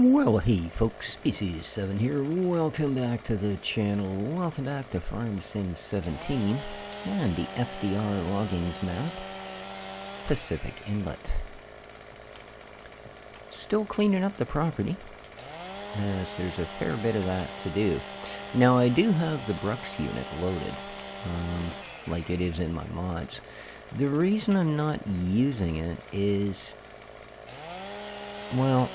Well, hey folks, Species7 here. Welcome back to the channel. Welcome back to Farm Sim 17 and the FDR loggings map, Pacific Inlet. Still cleaning up the property, as there's a fair bit of that to do. Now, I do have the Brux unit loaded, like it is in my mods. The reason I'm not using it is, well,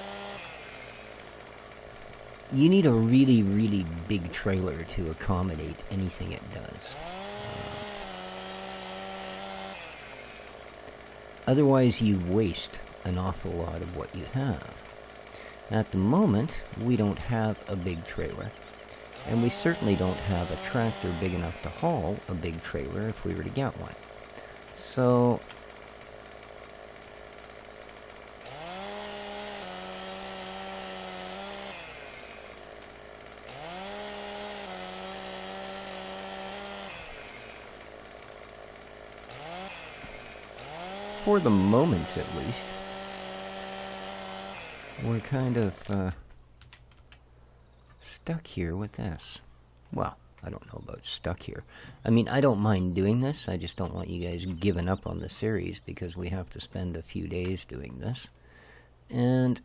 you need a really, really big trailer to accommodate anything it does. Otherwise, you waste an awful lot of what you have. At the moment, we don't have a big trailer, and we certainly don't have a tractor big enough to haul a big trailer if we were to get one. So for the moment, at least, we're kind of stuck here with this. Well, I don't know about stuck here. I mean, I don't mind doing this. I just don't want you guys giving up on the series because we have to spend a few days doing this. And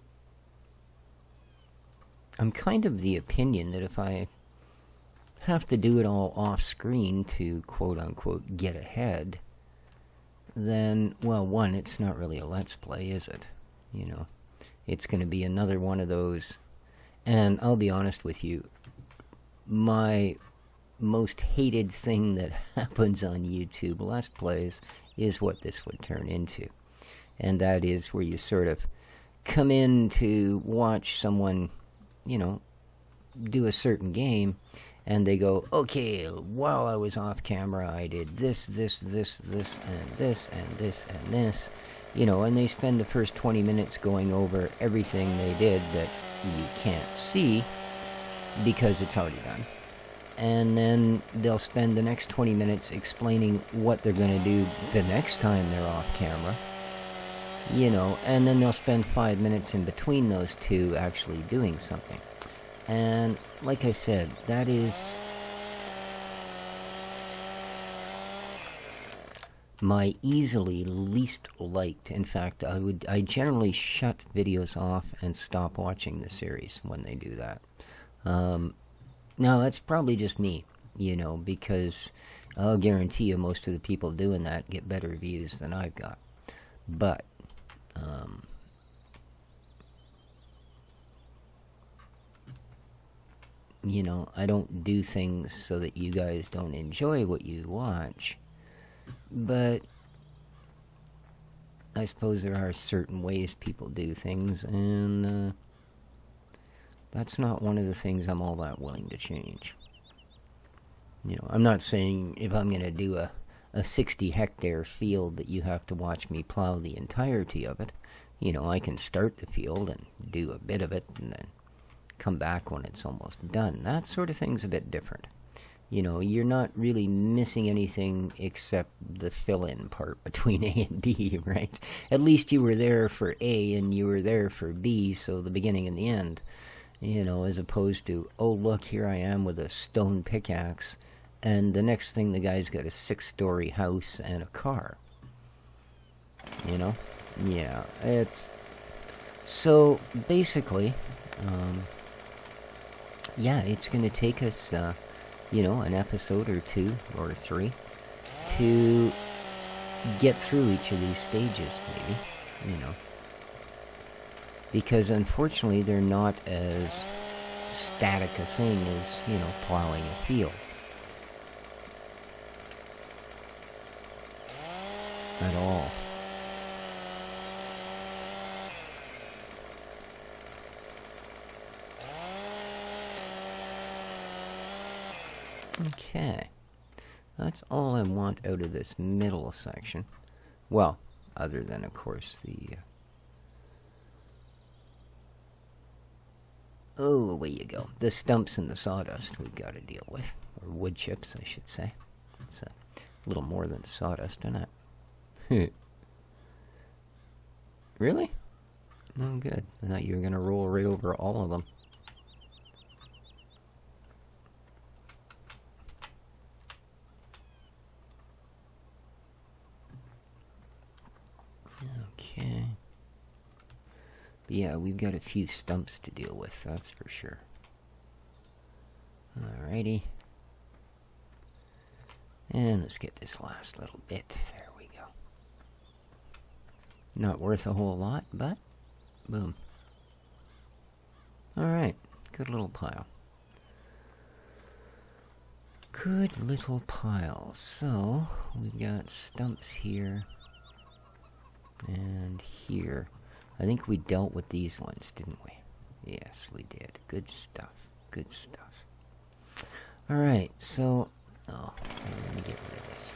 I'm kind of the opinion that if I have to do it all off-screen to quote-unquote get ahead, then, well, one, it's not really a Let's Play, is it? You know, it's going to be another one of those. And I'll be honest with you, my most hated thing that happens on YouTube Let's Plays is what this would turn into. And that is where you sort of come in to watch someone, you know, do a certain game, and they go, okay, while I was off camera, I did this, and this, and this, and this, you know, and they spend the first 20 minutes going over everything they did that you can't see because it's already done. And then they'll spend the next 20 minutes explaining what they're going to do the next time they're off camera, you know, and then they'll spend 5 minutes in between those two actually doing something. And like I said, that is my easily least liked. In fact, I generally shut videos off and stop watching the series when they do that. Now, that's probably just me, you know, because I'll guarantee you most of the people doing that get better views than I've got. But you know, I don't do things so that you guys don't enjoy what you watch, but I suppose there are certain ways people do things, and that's not one of the things I'm all that willing to change. You know, I'm not saying if I'm going to do a 60-hectare field that you have to watch me plow the entirety of it. You know, I can start the field and do a bit of it, and then come back when it's almost done. That sort of thing's a bit different. You know, you're not really missing anything except the fill-in part between A and B, right? At least you were there for A and you were there for B, so the beginning and the end. You know, as opposed to, oh, look, here I am with a stone pickaxe, and the next thing the guy's got a 6-story house and a car. You know? Yeah, it's... So, basically, yeah, it's going to take us, you know, an episode or 2 or 3 to get through each of these stages, maybe, you know. Because, unfortunately, they're not as static a thing as, you know, plowing a field. At all. Okay, that's all I want out of this middle section. Well, other than, of course, the... oh, away you go. The stumps and the sawdust we've got to deal with. Or wood chips, I should say. It's a little more than sawdust, isn't it? Really? Oh, good. I thought you were going to roll right over all of them. Okay. But yeah, we've got a few stumps to deal with, that's for sure. Alrighty. And let's get this last little bit. There we go. Not worth a whole lot, but boom. Alright, good little pile. Good little pile. So, we've got stumps here and here. I think we dealt with these ones, didn't we? Yes, we did. Good stuff. Good stuff. Alright, so... Oh, let me get rid of this.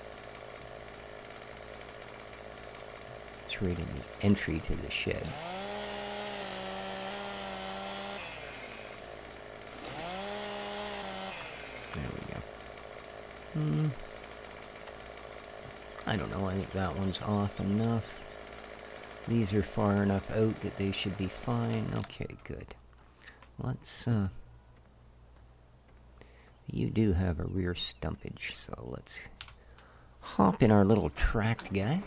It's right in the entry to the shed. There we go. I don't know, I think that one's off enough. These are far enough out that they should be fine. Okay, good. Let's, you do have a rear stumpage, so let's hop in our little tracked guy.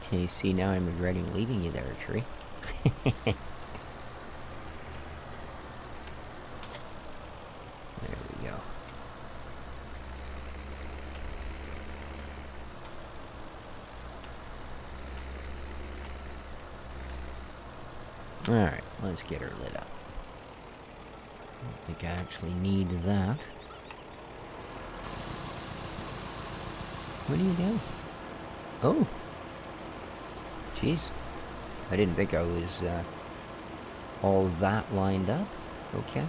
Okay, see, now I'm regretting leaving you there, tree. There we go. Alright, let's get her lit up. I don't think I actually need that. What are you doing? Oh! Jeez. I didn't think I was all that lined up. Okay.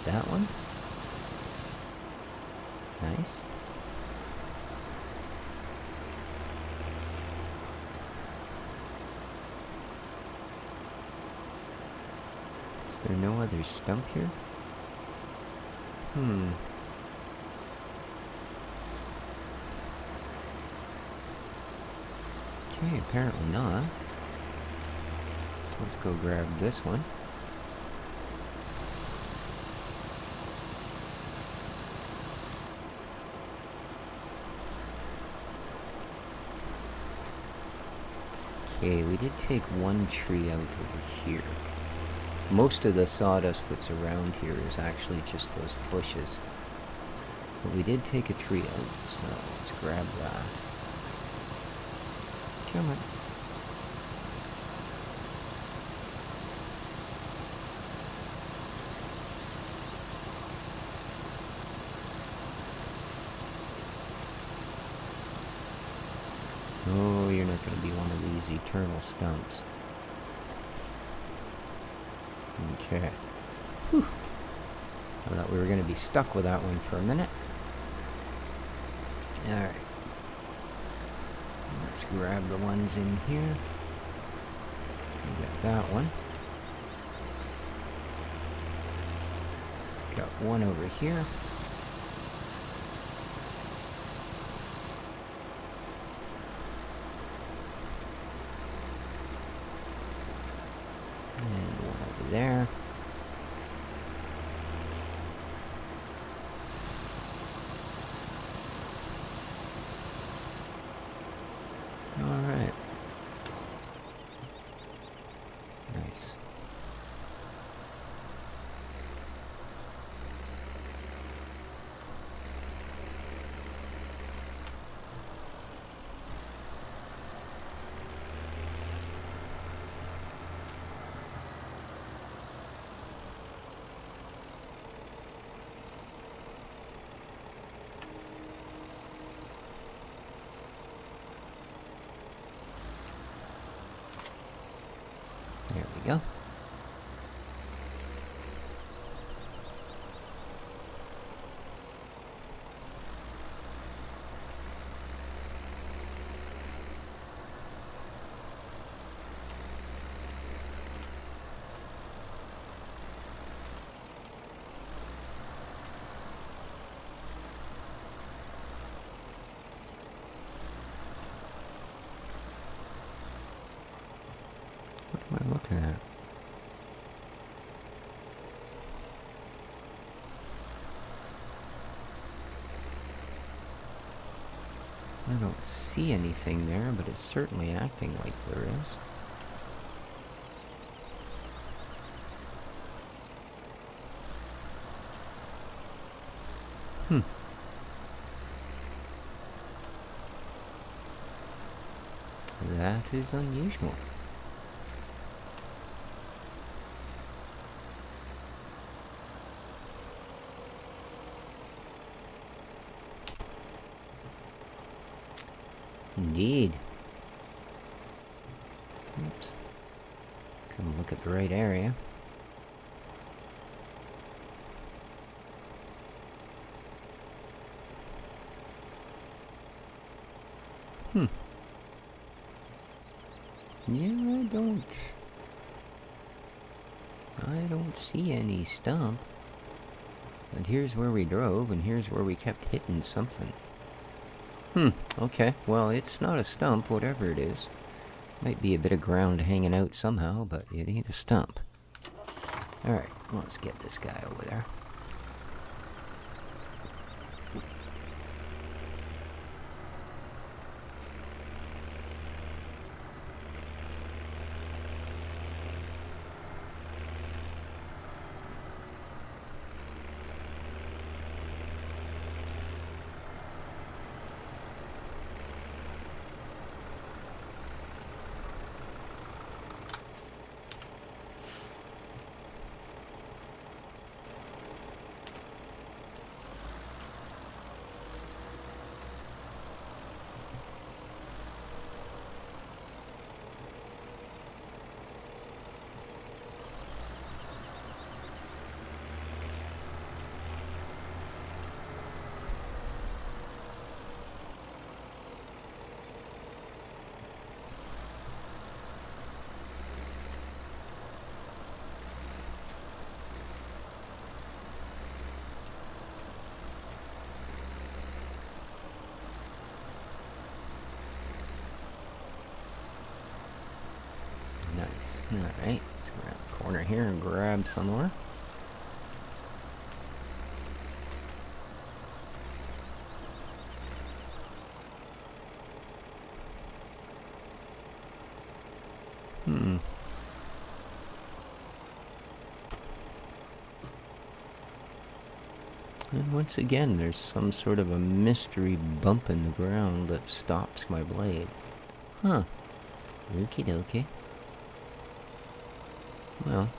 That one. Nice. Is there no other stump here? Okay, apparently not. So let's go grab this one. Okay, we did take one tree out over here. Most of the sawdust that's around here is actually just those bushes. But we did take a tree out, so let's grab that. Come on. Oh, you're not going to be one of these eternal stumps. Okay. Whew. I thought we were going to be stuck with that one for a minute. Alright. Let's grab the ones in here. We got that one. Got one over here. And one over there. Alright. Nice. There we go. What am I looking at? I don't see anything there, but it's certainly acting like there is. That is unusual. Indeed. Oops. Couldn't look at the right area. Yeah, I don't see any stump. But here's where we drove, and here's where we kept hitting something. Okay. Well, it's not a stump, whatever it is. Might be a bit of ground hanging out somehow, but it ain't a stump. Alright, let's get this guy over there. Nice. Alright, let's go around the corner here and grab some more. And once again, there's some sort of a mystery bump in the ground that stops my blade. Huh. Okie dokie. Well.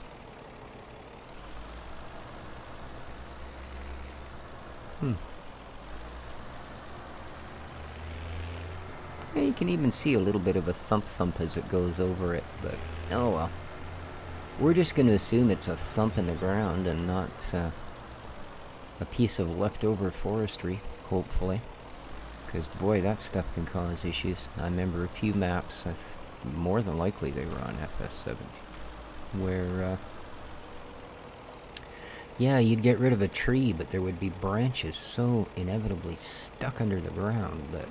Yeah, you can even see a little bit of a thump as it goes over it, but oh well. We're just going to assume it's a thump in the ground and not a piece of leftover forestry, hopefully. Because, boy, that stuff can cause issues. I remember a few maps, more than likely they were on FS17, where, yeah, you'd get rid of a tree, but there would be branches so inevitably stuck under the ground that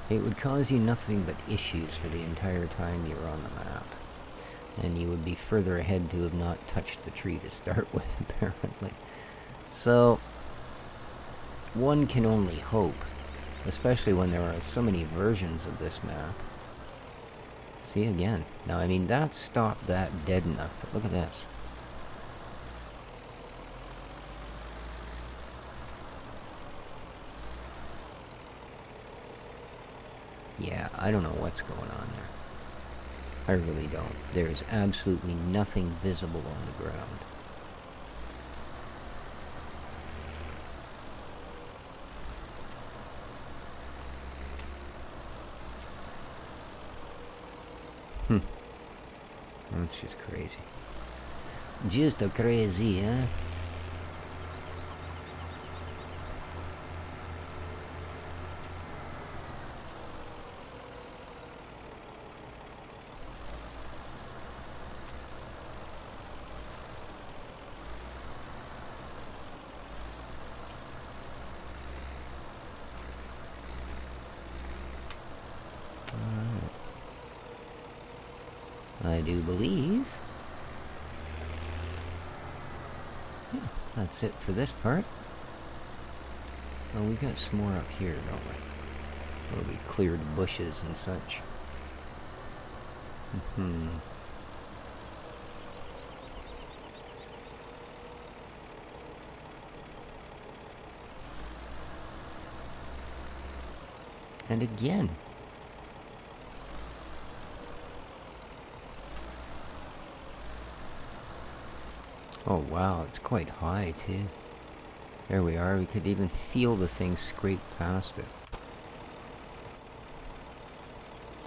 it would cause you nothing but issues for the entire time you were on the map. And you would be further ahead to have not touched the tree to start with, apparently. So, one can only hope, especially when there are so many versions of this map. See again. Now, I mean, that stopped that dead enough. Look at this. Yeah, I don't know what's going on there. I really don't. There's absolutely nothing visible on the ground. That's just crazy. Just a crazy, huh? I do believe. Yeah, that's it for this part. Well, we got some more up here, don't we? Where we cleared bushes and such. And again. Oh wow, it's quite high too. There we are, we could even feel the thing scrape past it.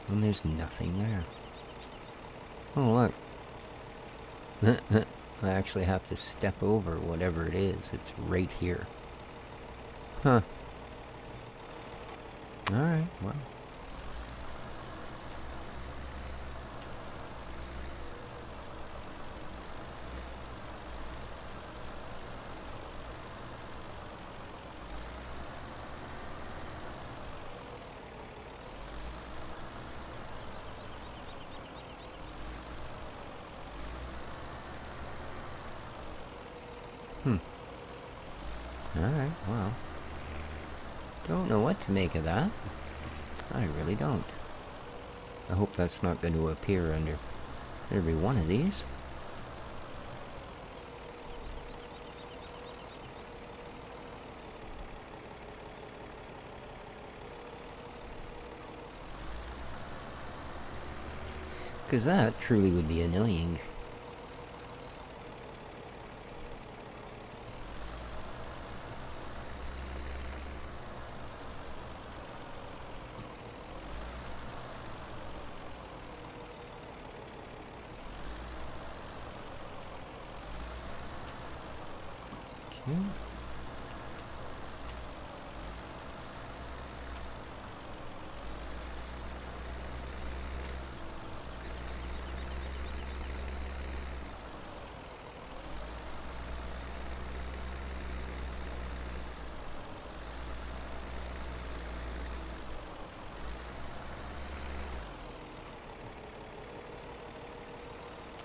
And there's nothing there. Oh look. I actually have to step over whatever it is. It's right here. Huh. Alright, well. Alright, well. Don't know what to make of that. I really don't. I hope that's not going to appear under every one of these. Because that truly would be annoying.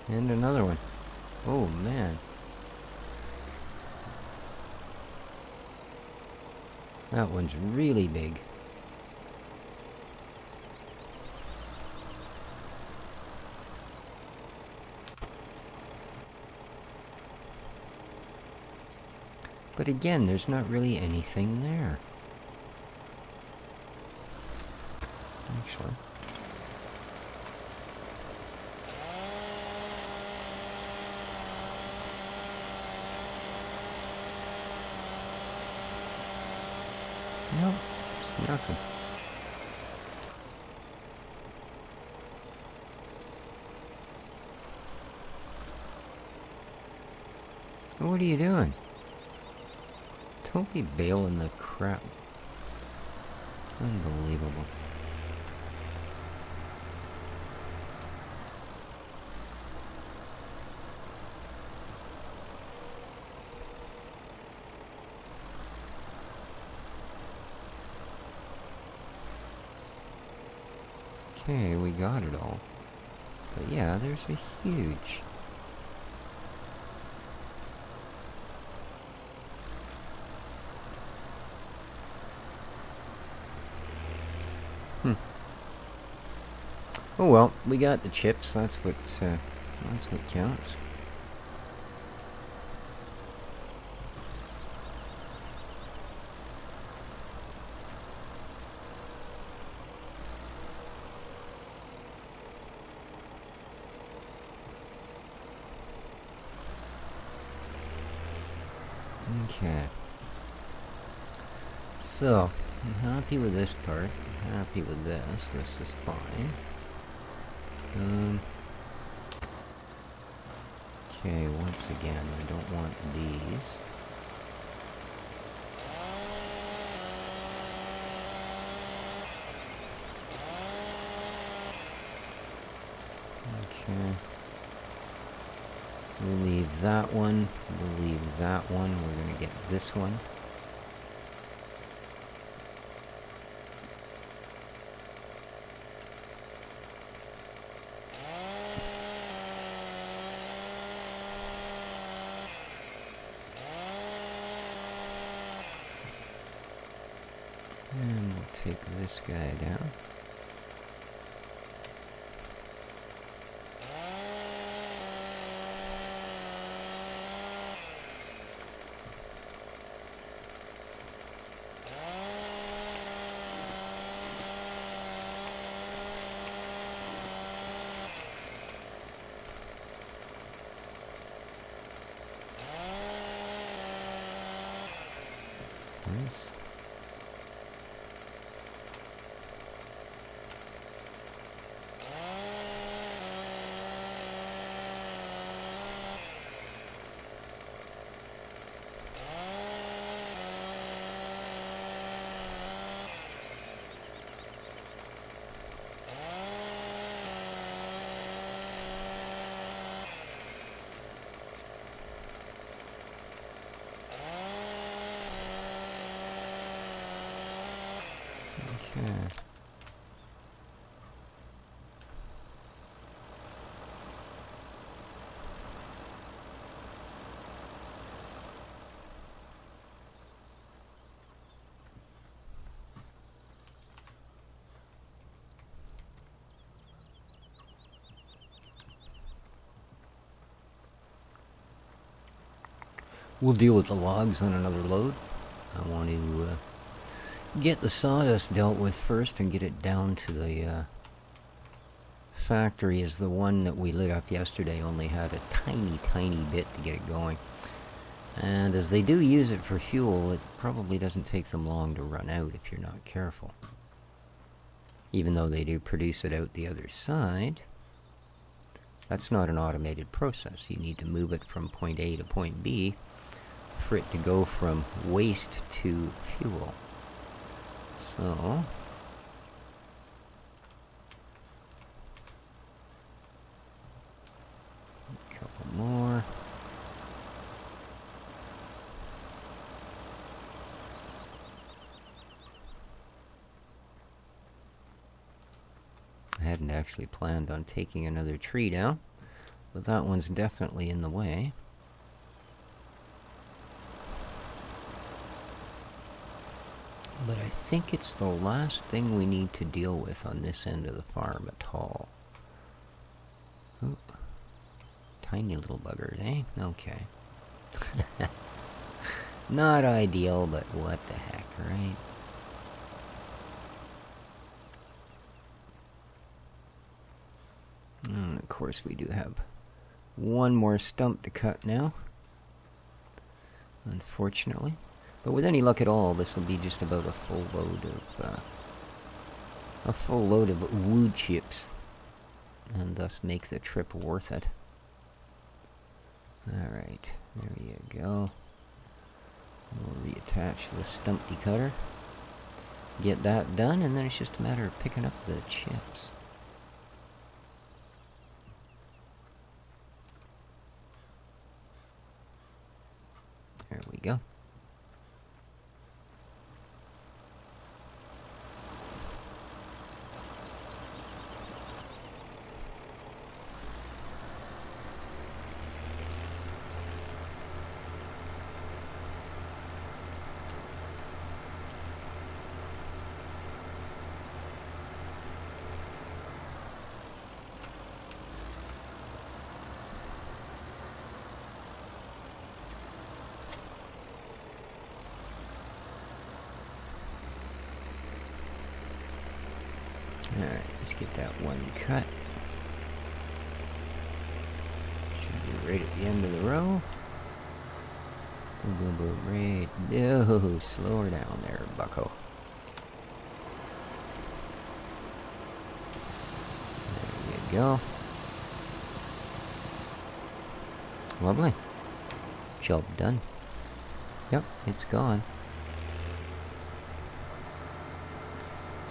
And another one. Oh man. That one's really big. But again, there's not really anything there. Actually. Nope, it's nothing. What are you doing? Don't be bailing the crap. Unbelievable. Okay, we got it all. But yeah, there's a huge... Oh well, we got the chips, that's what counts. Okay. So, I'm happy with this part. I'm happy with this. This is fine. Okay, once again, I don't want these. Okay. We'll leave that one. We'll leave that one. We're going to get this one. And we'll take this guy down. Nice. Okay. We'll deal with the logs on another load. I want to get the sawdust dealt with first and get it down to the factory, as the one that we lit up yesterday only had a tiny bit to get it going. And as they do use it for fuel, it probably doesn't take them long to run out if you're not careful. Even though they do produce it out the other side, that's not an automated process. You need to move it from point A to point B for it to go from waste to fuel. So, a couple more. I hadn't actually planned on taking another tree down, but that one's definitely in the way. But I think it's the last thing we need to deal with on this end of the farm at all. Ooh. Tiny little buggers, eh? Okay. Not ideal, but what the heck, right? And of course we do have one more stump to cut now, unfortunately. But with any luck at all, this will be just about a full load of wood chips, and thus make the trip worth it. Alright, there you go. We'll reattach the stump decutter, get that done, and then it's just a matter of picking up the chips. There we go. Alright, let's get that one cut. Should be right at the end of the row. Boom, boom, boom, right. No, slow her down there, bucko. There you go. Lovely. Job done. Yep, it's gone.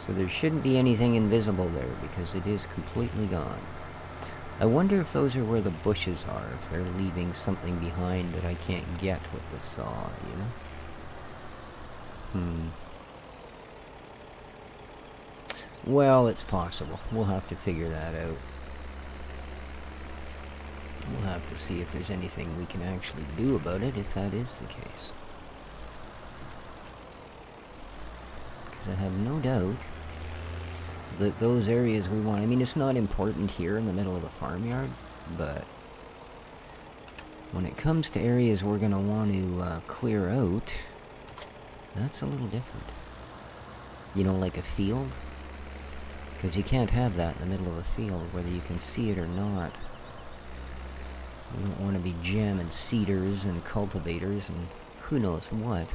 So there shouldn't be anything invisible there because it is completely gone. I wonder if those are where the bushes are, if they're leaving something behind that I can't get with the saw, you know? Well, it's possible. We'll have to figure that out. We'll have to see if there's anything we can actually do about it, if that is the case. Because I have no doubt that those areas we want... I mean, it's not important here in the middle of the farmyard, but when it comes to areas we're going to want to clear out, that's a little different. You know, like a field? Because you can't have that in the middle of a field, whether you can see it or not. We don't want to be jamming seeders and cultivators and who knows what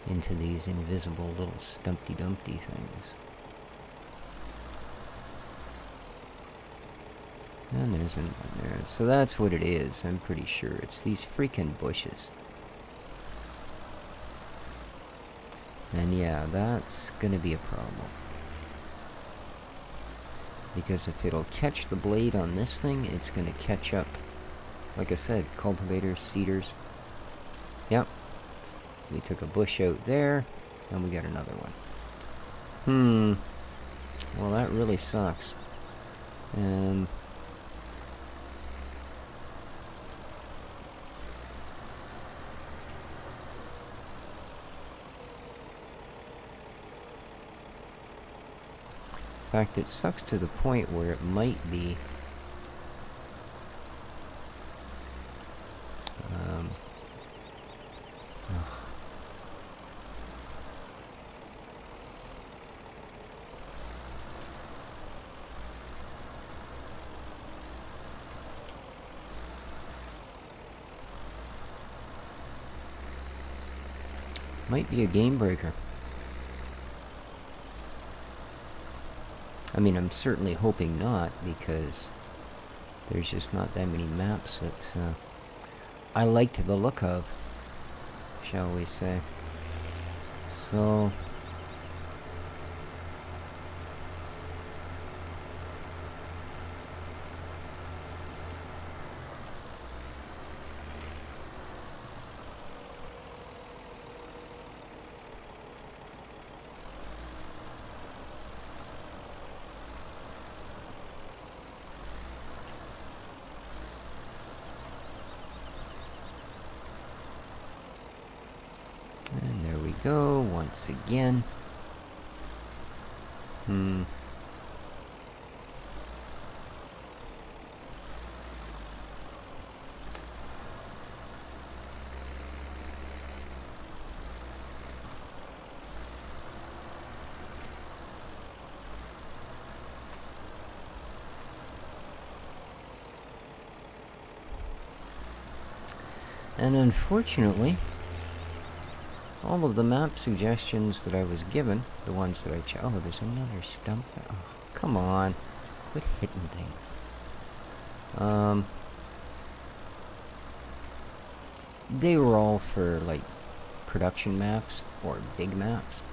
into these invisible little stumpty-dumpty things. And there's another one there. So that's what it is, I'm pretty sure. It's these freaking bushes. And yeah, that's gonna be a problem. Because if it'll catch the blade on this thing, it's gonna catch up. Like I said, cultivators, seeders. Yep. We took a bush out there, and we got another one. Well, that really sucks. In fact, it sucks to the point where it might be might be a game breaker. I mean, I'm certainly hoping not, because there's just not that many maps that I liked the look of, shall we say. So... and there we go, once again. And unfortunately, all of the map suggestions that I was given, the ones that I oh, there's another stump there. Oh, come on. Quit hitting things. They were all for, like, production maps or big maps.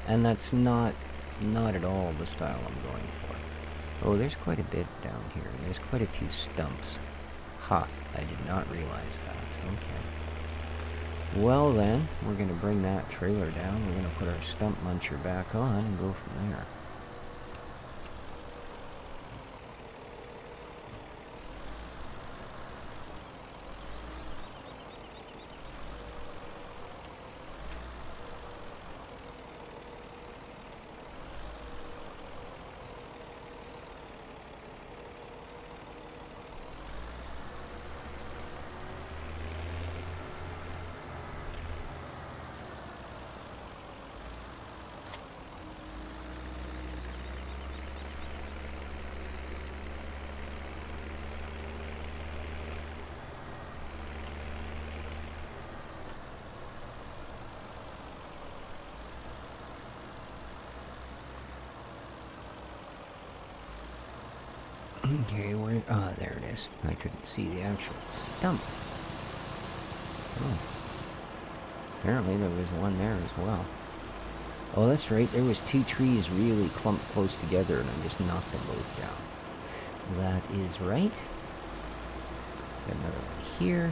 And that's not at all the style I'm going for. Oh, there's quite a bit down here. There's quite a few stumps. Ha, I did not realize that. Okay. Well then, we're going to bring that trailer down. We're going to put our stump muncher back on and go from there. Okay, where... Oh, there it is. I couldn't see the actual stump. Oh. Apparently there was one there as well. Oh, that's right. There was two trees really clumped close together, and I just knocked them both down. That is right. Got another one here.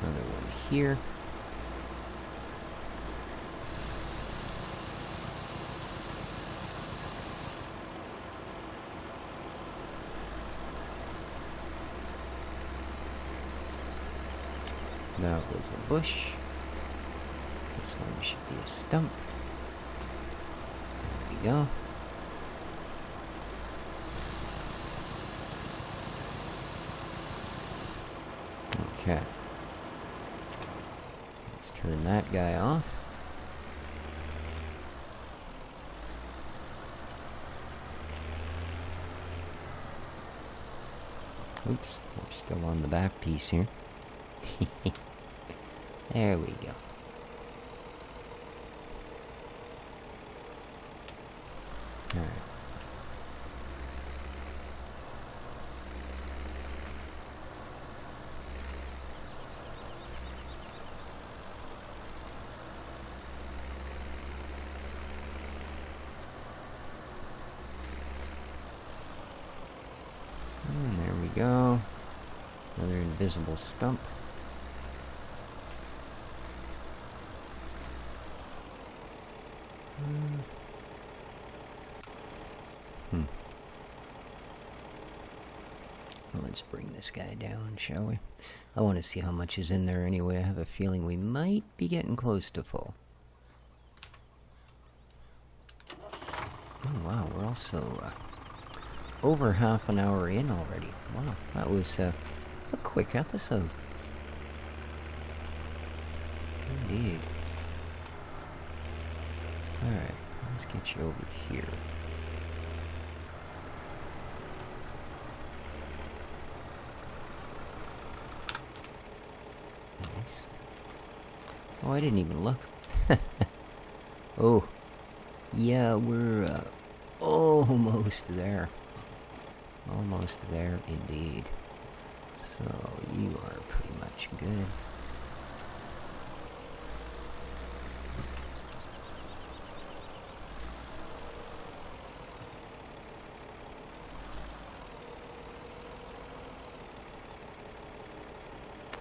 Another one here. That was a bush. This one should be a stump. There we go. Okay. Let's turn that guy off. Oops, we're still on the back piece here. There we go. Alright. And there we go. Another invisible stump. Well, let's bring this guy down, shall we? I want to see how much is in there anyway. I have a feeling we might be getting close to full. Oh, wow, we're also over half an hour in already. Wow, that was a quick episode. Indeed. Alright, let's get you over here. Nice. Oh, I didn't even look. Oh. Yeah, we're almost there. Almost there indeed. So, you are pretty much good.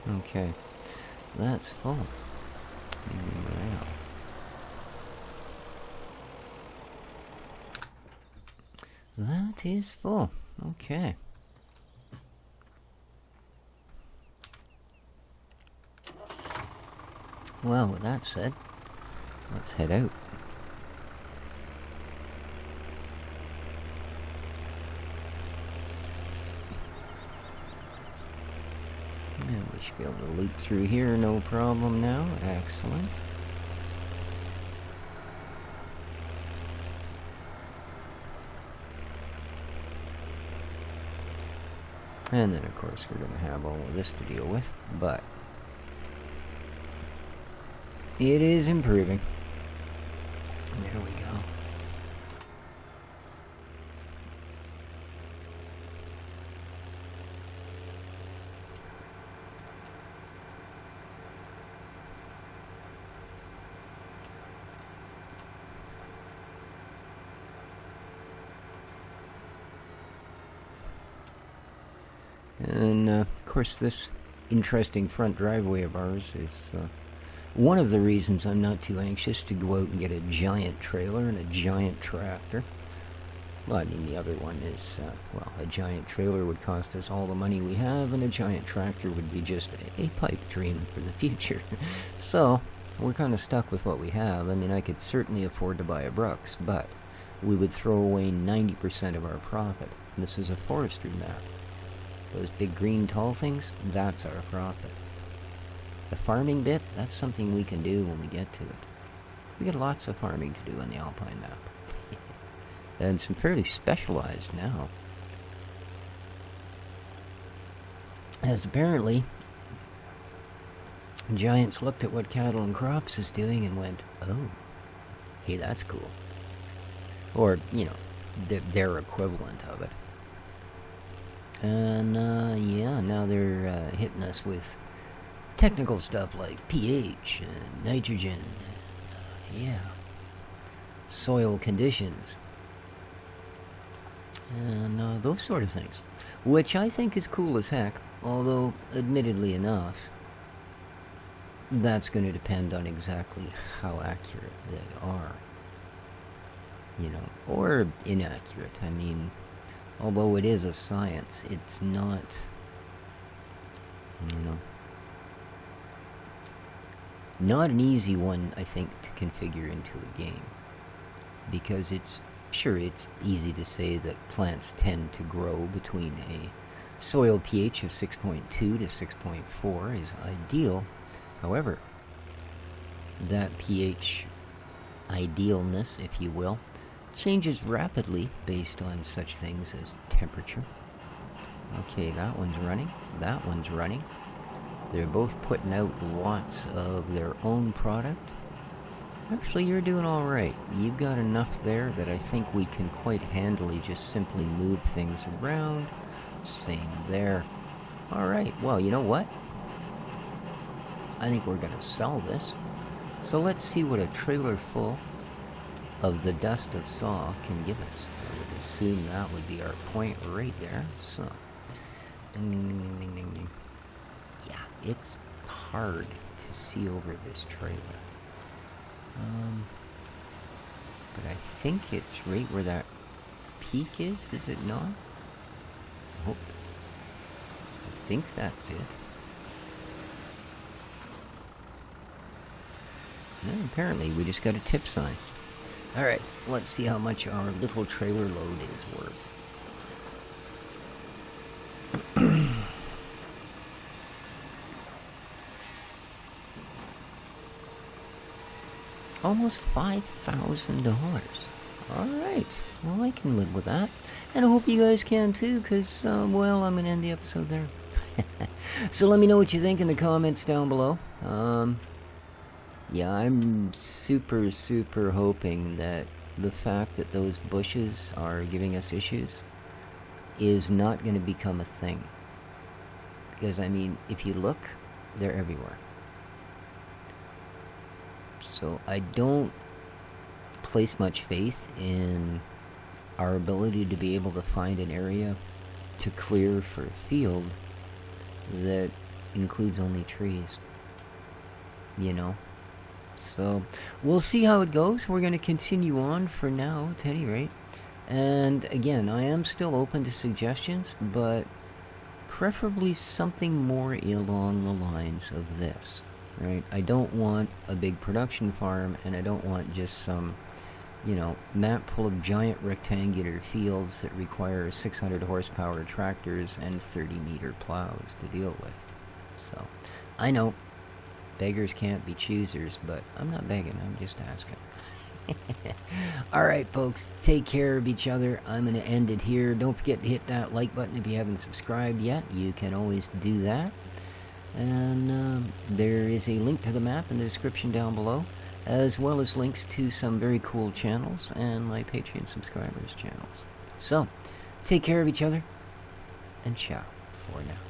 Okay, that's full. Wow. That is full. Okay. Well, with that said, let's head out. And we should be able to leap through here, no problem now. Excellent. And then, of course, we're going to have all of this to deal with, but it is improving. There we go. And, of course, this interesting front driveway of ours is one of the reasons I'm not too anxious to go out and get a giant trailer and a giant tractor. Well, I mean, the other one is, well, a giant trailer would cost us all the money we have, and a giant tractor would be just a pipe dream for the future. So, we're kind of stuck with what we have. I mean, I could certainly afford to buy a Brooks, but we would throw away 90% of our profit. This is a forestry map. Those big green tall things, that's our profit. The farming bit, that's something we can do when we get to it. We got lots of farming to do on the Alpine map. And some fairly specialized now. As apparently, giants looked at what Cattle and Crops is doing and went, oh, hey, that's cool. Or, you know, their equivalent of it. And, yeah, now they're hitting us with technical stuff like pH and nitrogen. And, yeah. Soil conditions. And those sort of things. Which I think is cool as heck. Although, admittedly enough, that's going to depend on exactly how accurate they are. You know, or inaccurate. I mean, although it is a science, it's not, you know, not an easy one, I think, to configure into a game. Because it's, sure, it's easy to say that plants tend to grow between a soil pH of 6.2 to 6.4 is ideal. However, that pH idealness, if you will, changes rapidly based on such things as temperature. Okay, that one's running. That one's running. They're both putting out lots of their own product. Actually, you're doing all right. You've got enough there that I think we can quite handily just simply move things around. Same there. All right. Well, you know what? I think we're going to sell this. So let's see what a trailer full of the dust of saw can give us. I would assume that would be our point right there. So, ding, ding, ding, ding, ding, ding. Yeah, it's hard to see over this trailer. But I think it's right where that peak is it not? Oh, I think that's it. No, apparently we just got a tip sign. Alright, let's see how much our little trailer load is worth. Almost $5,000. Alright, well, I can live with that. And I hope you guys can too, because, well, I'm going to end the episode there. So let me know what you think in the comments down below. Yeah, I'm super, super hoping that the fact that those bushes are giving us issues is not going to become a thing. Because, I mean, if you look, they're everywhere. So I don't place much faith in our ability to be able to find an area to clear for a field that includes only trees. You know? So we'll see how it goes. We're going to continue on for now, at any rate. And again, I am still open to suggestions, but preferably something more along the lines of this. Right? I don't want a big production farm, and I don't want just some, you know, map full of giant rectangular fields that require 600 horsepower tractors and 30-meter plows to deal with. So, I know, beggars can't be choosers, but I'm not begging, I'm just asking. Alright, folks, take care of each other. I'm going to end it here. Don't forget to hit that like button if you haven't subscribed yet. You can always do that. And there is a link to the map in the description down below, as well as links to some very cool channels and my Patreon subscribers' channels. So, take care of each other, and ciao for now.